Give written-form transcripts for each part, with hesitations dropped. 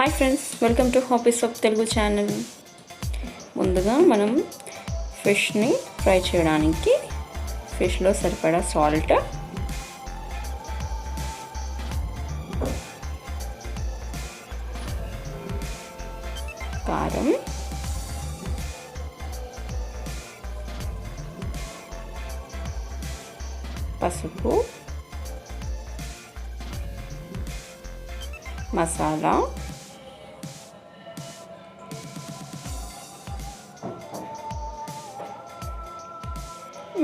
Hi friends, welcome to hobbies of Telugu channel. ముందుగా మనం ఫిష్ని fry చేయడానికి ఫిష్లో సరిపడా సాల్ట్, కారం, పసుపు, మసాలా,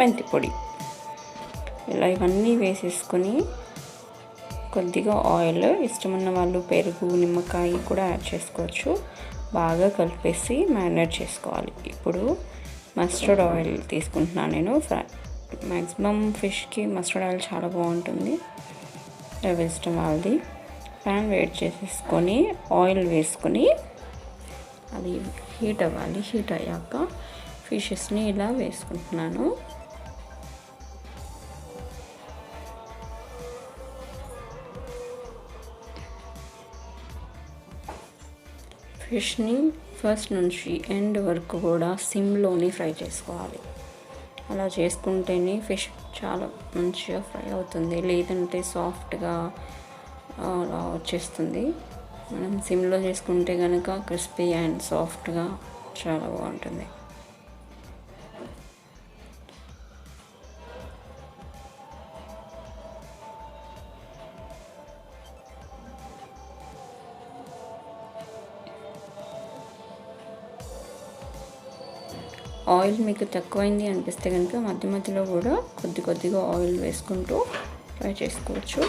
మెంతి పొడి ఇలా ఇవన్నీ వేసేసుకొని కొద్దిగా ఆయిల్, ఇష్టమున్న వాళ్ళు పెరుగు, నిమ్మకాయ కూడా యాడ్ చేసుకోవచ్చు. బాగా కలిపేసి మ్యారినేట్ చేసుకోవాలి. ఇప్పుడు మస్టర్డ్ ఆయిల్ తీసుకుంటున్నాను నేను. మ్యాక్సిమం ఫిష్కి మస్టర్డ్ ఆయిల్ చాలా బాగుంటుంది. ఇష్టం వాళ్ళది. ప్యాన్ వేడి చేసేసుకొని ఆయిల్ వేసుకొని అది హీట్ అవ్వాలి. హీట్ అయ్యాక ఫిషెస్ని ఇలా వేసుకుంటున్నాను. ఫిష్ని ఫస్ట్ నుంచి ఎండ్ వరకు కూడా సిమ్లోని ఫ్రై చేసుకోవాలి. అలా చేసుకుంటేనే ఫిష్ చాలా మంచిగా ఫ్రై అవుతుంది. లేదంటే సాఫ్ట్గా అలా వచ్చేస్తుంది. మనం సిమ్లో చేసుకుంటే కనుక క్రిస్పీ అండ్ సాఫ్ట్గా చాలా బాగుంటుంది. ఆయిల్ మీకు తక్కువైంది అనిపిస్తే కనుక మధ్య మధ్యలో కూడా కొద్దిగా ఆయిల్ వేసుకుంటూ ఫ్రై చేసుకోవచ్చు.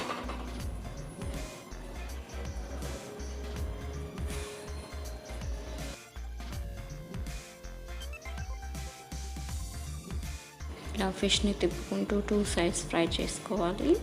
ఇలా ఫిష్ని తిప్పుకుంటూ 2 సైడ్స్ ఫ్రై చేసుకోవాలి.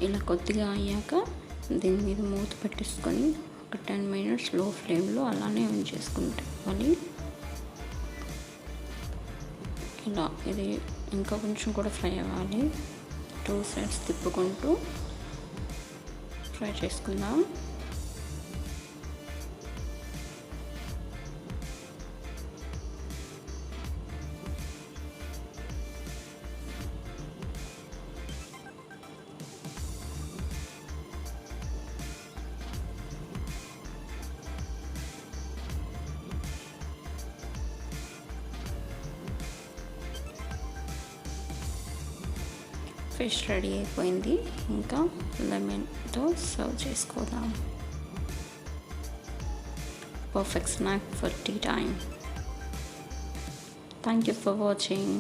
ఇలా కొద్దిగా అయ్యాక దీని మీద మూత పెట్టేసుకొని ఒక 10 మినిట్స్ లో ఫ్లేమ్లో అలానే ఉంచేసుకోవాలి. ఇలా ఇది ఇంకా కొంచెం కూడా ఫ్రై అవ్వాలి. 2 సైడ్స్ తిప్పుకుంటూ ఫ్రై చేసుకుందాం. ఫిష్ రెడీ అయిపోయింది. ఇంకా లెమన్తో సర్వ్ చేసుకోదాం. Perfect snack for tea time. Thank you for watching.